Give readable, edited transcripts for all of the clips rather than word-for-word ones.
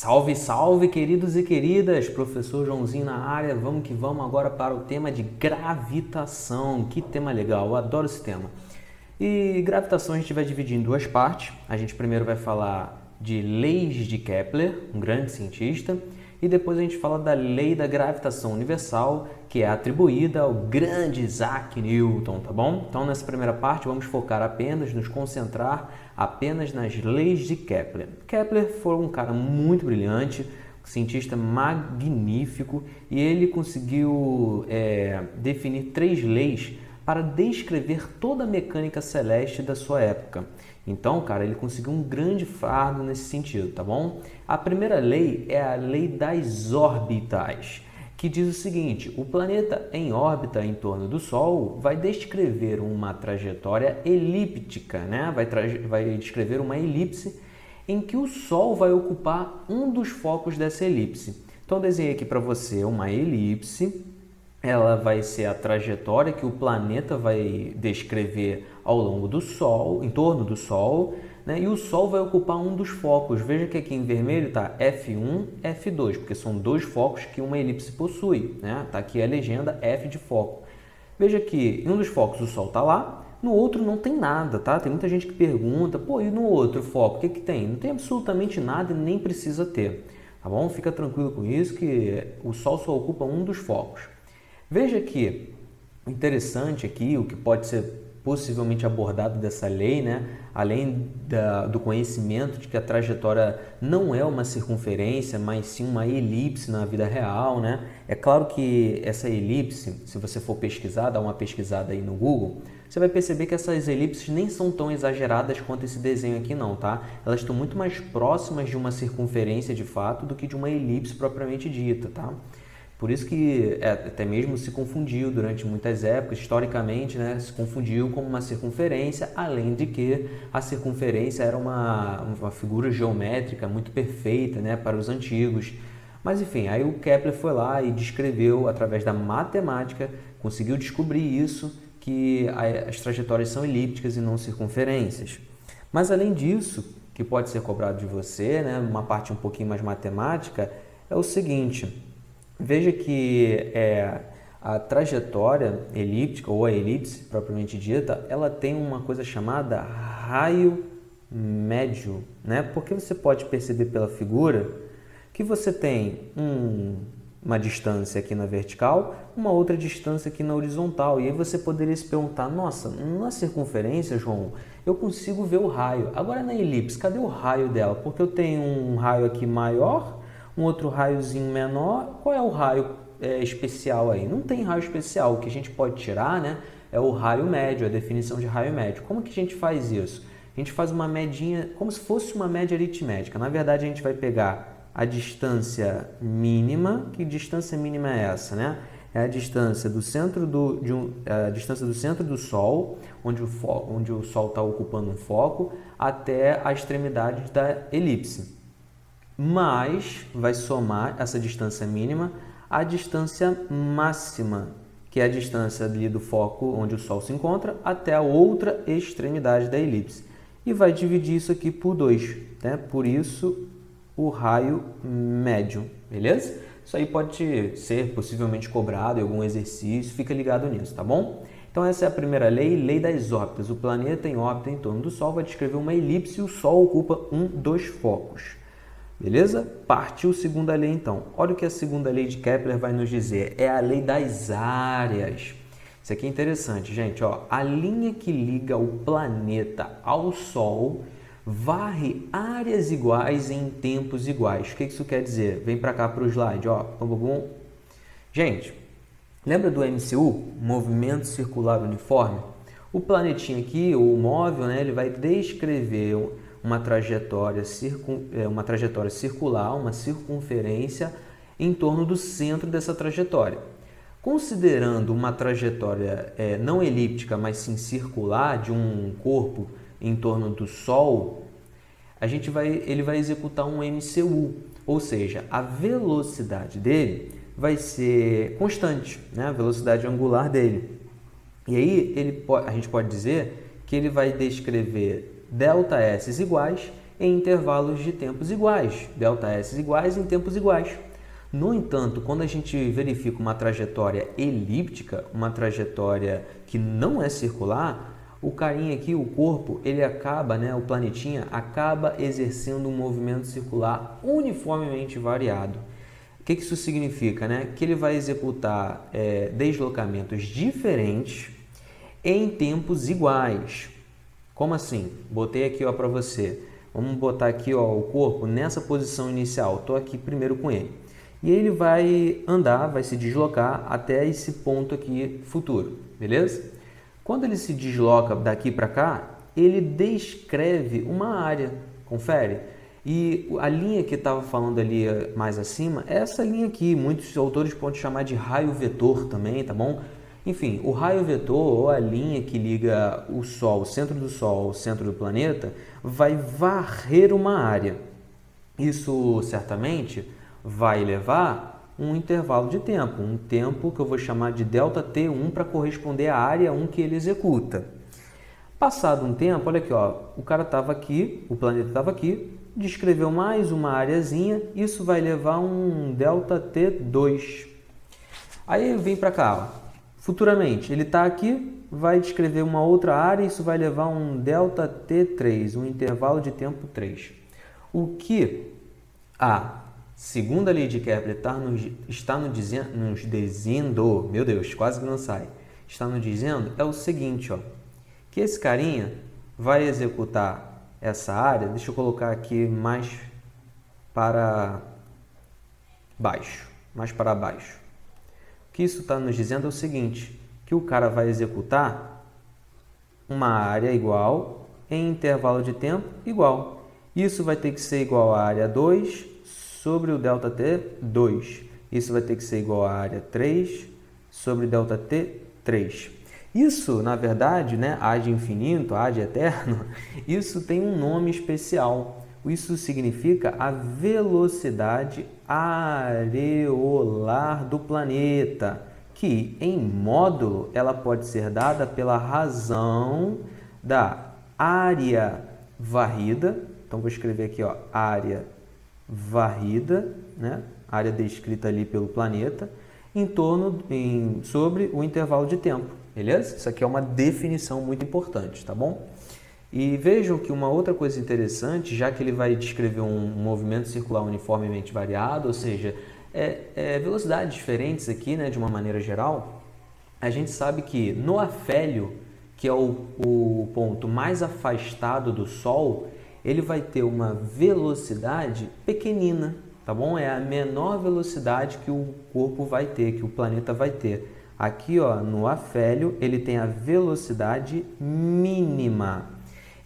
Salve, salve, queridos e queridas! Professor Joãozinho na área. Vamos que vamos agora para o tema de gravitação. Que tema legal, eu adoro esse tema. E gravitação a gente vai dividir em duas partes. A gente primeiro vai falar de leis de Kepler, um grande cientista, e depois a gente fala da lei da gravitação universal, que é atribuída ao grande Isaac Newton, tá bom? Então nessa primeira parte vamos focar apenas, nos concentrar apenas nas leis de Kepler. Kepler foi um cara muito brilhante, um cientista magnífico, e ele conseguiu definir três leis para descrever toda a mecânica celeste da sua época. Então, cara, ele conseguiu um grande fardo nesse sentido, tá bom? A primeira lei é a lei das órbitas, que diz o seguinte: o planeta em órbita em torno do Sol vai descrever uma trajetória elíptica, né? Vai descrever uma elipse em que o Sol vai ocupar um dos focos dessa elipse. Então, eu desenhei aqui para você uma elipse. Ela vai ser a trajetória que o planeta vai descrever ao longo do Sol, em torno do Sol, né? E o Sol vai ocupar um dos focos. Veja que aqui em vermelho está F1, F2, porque são dois focos que uma elipse possui, né? Tá aqui a legenda F de foco. Veja que em um dos focos o Sol está lá, no outro não tem nada, tá? Tem muita gente que pergunta, pô, e no outro foco, o que que tem? Não tem absolutamente nada e nem precisa ter, tá bom? Fica tranquilo com isso, que o Sol só ocupa um dos focos. Veja que o interessante aqui, o que pode ser possivelmente abordado dessa lei, né? Além do conhecimento de que a trajetória não é uma circunferência, mas sim uma elipse na vida real, né? É claro que essa elipse, se você for pesquisar, dar uma pesquisada aí no Google, você vai perceber que essas elipses nem são tão exageradas quanto esse desenho aqui não, tá? Elas estão muito mais próximas de uma circunferência de fato do que de uma elipse propriamente dita, tá? Por isso que até mesmo se confundiu durante muitas épocas, historicamente, né, se confundiu como uma circunferência, além de que a circunferência era uma figura geométrica muito perfeita, né, para os antigos. Mas enfim, aí o Kepler foi lá e descreveu através da matemática, conseguiu descobrir isso, que as trajetórias são elípticas e não circunferências. Mas além disso, que pode ser cobrado de você, né, uma parte um pouquinho mais matemática, é o seguinte: veja que a trajetória elíptica, ou a elipse propriamente dita, ela tem uma coisa chamada raio médio, né? Porque você pode perceber pela figura que você tem uma distância aqui na vertical, uma outra distância aqui na horizontal. E aí você poderia se perguntar, nossa, na circunferência, João, eu consigo ver o raio. Agora na elipse, cadê o raio dela? Porque eu tenho um raio aqui maior, um outro raiozinho menor. Qual é o raio especial aí? Não tem raio especial. O que a gente pode tirar, né, é o raio médio, a definição de raio médio. Como que a gente faz isso? A gente faz uma medinha, como se fosse uma média aritmética. Na verdade, a gente vai pegar a distância mínima. Que distância mínima é essa, né? É a distância do centro a distância do centro do Sol, onde o Sol está ocupando um foco, até a extremidade da elipse. Mas vai somar essa distância mínima à distância máxima, que é a distância ali do foco onde o Sol se encontra até a outra extremidade da elipse. E vai dividir isso aqui por 2, né? Por isso o raio médio, beleza? Isso aí pode ser possivelmente cobrado em algum exercício, fica ligado nisso, tá bom? Então essa é a primeira lei, lei das órbitas. O planeta em órbita em torno do Sol vai descrever uma elipse e o Sol ocupa um dos focos. Beleza? Partiu a segunda lei então. Olha o que a segunda lei de Kepler vai nos dizer. É a lei das áreas. Isso aqui é interessante, gente. Ó, a linha que liga o planeta ao Sol varre áreas iguais em tempos iguais. O que isso quer dizer? Vem para cá para o slide. Ó. Gente, lembra do MCU? Movimento Circular Uniforme? O planetinha aqui, o móvel, né, ele vai descrever uma trajetória circular, uma circunferência em torno do centro dessa trajetória. Considerando uma trajetória não elíptica, mas sim circular, de um corpo em torno do Sol, ele vai executar um MCU, ou seja, a velocidade dele vai ser constante, né? A velocidade angular dele. E aí a gente pode dizer que ele vai descrever ΔS iguais em intervalos de tempos iguais, ΔS iguais em tempos iguais. No entanto, quando a gente verifica uma trajetória elíptica, uma trajetória que não é circular, o carinha aqui, o corpo, ele acaba, o planetinha acaba exercendo um movimento circular uniformemente variado. O que isso significa? Que ele vai executar deslocamentos diferentes em tempos iguais. Como assim? Botei aqui para você. Vamos botar aqui o corpo nessa posição inicial. Estou aqui primeiro com ele. E ele vai andar, vai se deslocar até esse ponto aqui futuro, beleza? Quando ele se desloca daqui para cá, ele descreve uma área, confere? E a linha que estava falando ali mais acima é essa linha aqui, muitos autores podem chamar de raio vetor também, tá bom? Enfim, o raio vetor, ou a linha que liga o Sol, o centro do Sol ao centro do planeta, vai varrer uma área. Isso certamente vai levar um intervalo de tempo, um tempo que eu vou chamar de ΔT1 para corresponder à área 1 que ele executa. Passado um tempo, olha aqui, o cara estava aqui, o planeta estava aqui, descreveu mais uma areazinha, isso vai levar um ΔT2. Aí vem para cá, futuramente, ele está aqui, vai descrever uma outra área, isso vai levar um ΔT3, um intervalo de tempo 3. O que segundo a lei de Kepler está nos dizendo, meu Deus, quase que não sai, está nos dizendo é o seguinte, que esse carinha vai executar essa área, deixa eu colocar aqui mais para baixo. O que isso está nos dizendo é o seguinte, que o cara vai executar uma área igual em intervalo de tempo igual. Isso vai ter que ser igual à área 2 sobre o ΔT2. Isso vai ter que ser igual à área 3 sobre ΔT3. Isso, na verdade, ad infinito, ad eterno, isso tem um nome especial. Isso significa a velocidade areolar do planeta, que em módulo ela pode ser dada pela razão da área varrida. Então vou escrever aqui, área varrida, área descrita ali pelo planeta, sobre o intervalo de tempo, beleza? Isso aqui é uma definição muito importante, tá bom? E vejam que uma outra coisa interessante, já que ele vai descrever um movimento circular uniformemente variado, ou seja, velocidades diferentes aqui, de uma maneira geral, a gente sabe que no afélio, que é o ponto mais afastado do Sol, ele vai ter uma velocidade pequenina, tá bom? É a menor velocidade que o corpo vai ter, que o planeta vai ter. Aqui, no afélio, ele tem a velocidade mínima.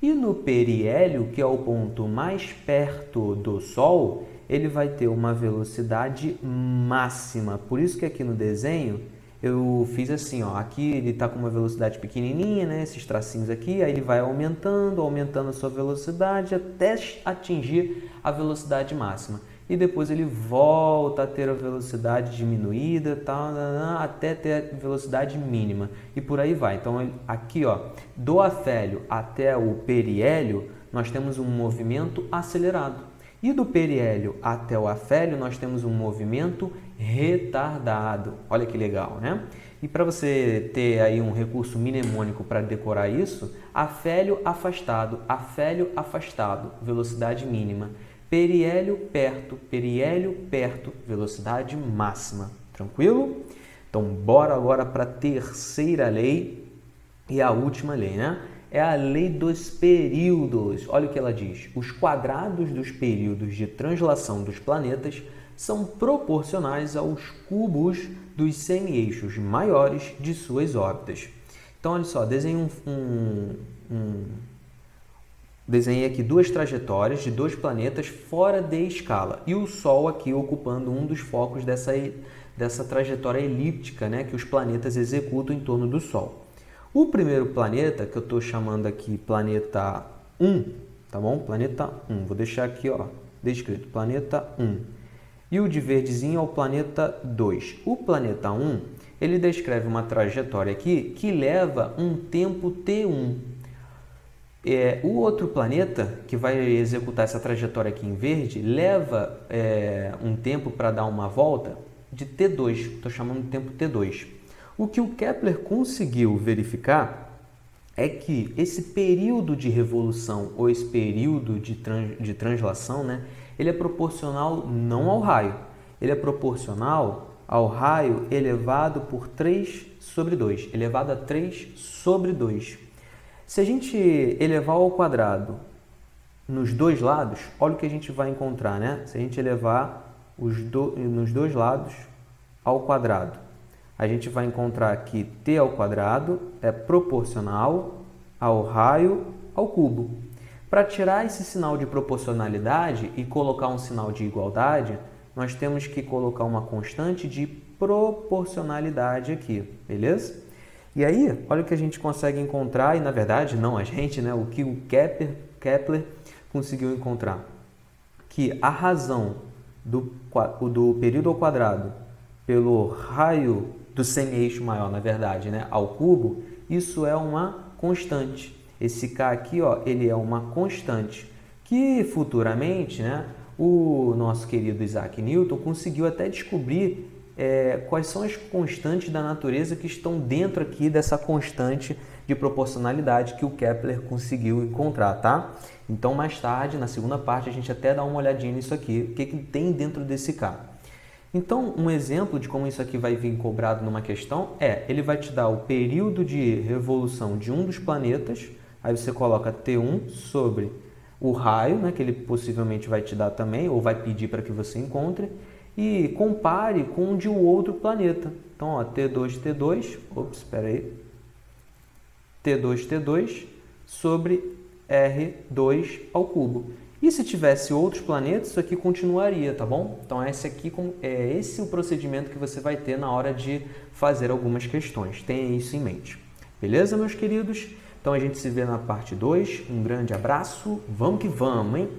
E no periélio, que é o ponto mais perto do Sol, ele vai ter uma velocidade máxima. Por isso que aqui no desenho eu fiz assim, aqui ele está com uma velocidade pequenininha, esses tracinhos aqui, aí ele vai aumentando a sua velocidade até atingir a velocidade máxima. E depois ele volta a ter a velocidade diminuída, até ter a velocidade mínima. E por aí vai. Então aqui, do afélio até o periélio, nós temos um movimento acelerado. E do periélio até o afélio, nós temos um movimento retardado. Olha que legal, E para você ter aí um recurso mnemônico para decorar isso, afélio afastado, velocidade mínima. Periélio perto, velocidade máxima. Tranquilo? Então, bora agora para a terceira lei e a última lei, É a lei dos períodos. Olha o que ela diz. Os quadrados dos períodos de translação dos planetas são proporcionais aos cubos dos semi-eixos maiores de suas órbitas. Então, olha só, desenhei aqui duas trajetórias de dois planetas fora de escala e o Sol aqui ocupando um dos focos dessa trajetória elíptica, que os planetas executam em torno do Sol. O primeiro planeta, que eu estou chamando aqui planeta 1, tá bom? Planeta 1, vou deixar aqui descrito, planeta 1. E o de verdezinho é o planeta 2. O planeta 1, ele descreve uma trajetória aqui que leva um tempo T1. O outro planeta que vai executar essa trajetória aqui em verde leva um tempo para dar uma volta de T2, estou chamando de tempo T2. O que o Kepler conseguiu verificar é que esse período de revolução ou esse período de translação, né, ele é proporcional não ao raio, ele é proporcional ao raio elevado por 3 sobre 2, elevado a 3 sobre 2. Se a gente elevar ao quadrado nos dois lados, olha o que a gente vai encontrar, né? Se a gente elevar nos dois lados ao quadrado, a gente vai encontrar que t ao quadrado é proporcional ao raio ao cubo. Para tirar esse sinal de proporcionalidade e colocar um sinal de igualdade, nós temos que colocar uma constante de proporcionalidade aqui, beleza? E aí, olha o que a gente consegue encontrar, e na verdade, não a gente, né? O que o Kepler conseguiu encontrar. Que a razão do período ao quadrado pelo raio do semi-eixo maior, na verdade, né, ao cubo, isso é uma constante. Esse K aqui, ó, ele é uma constante, que futuramente, né, o nosso querido Isaac Newton conseguiu até descobrir quais são as constantes da natureza que estão dentro aqui dessa constante de proporcionalidade que o Kepler conseguiu encontrar, tá? Então, mais tarde, na segunda parte, a gente até dá uma olhadinha nisso aqui, o que tem dentro desse K. Então, um exemplo de como isso aqui vai vir cobrado numa questão ele vai te dar o período de revolução de um dos planetas, aí você coloca T1 sobre o raio, né, que ele possivelmente vai te dar também, ou vai pedir para que você encontre, e compare com o de outro planeta. Então, ó, T2 sobre R2 ao cubo. E se tivesse outros planetas, isso aqui continuaria, tá bom? Então, esse é o procedimento que você vai ter na hora de fazer algumas questões. Tenha isso em mente. Beleza, meus queridos? Então, a gente se vê na parte 2. Um grande abraço. Vamos que vamos, hein?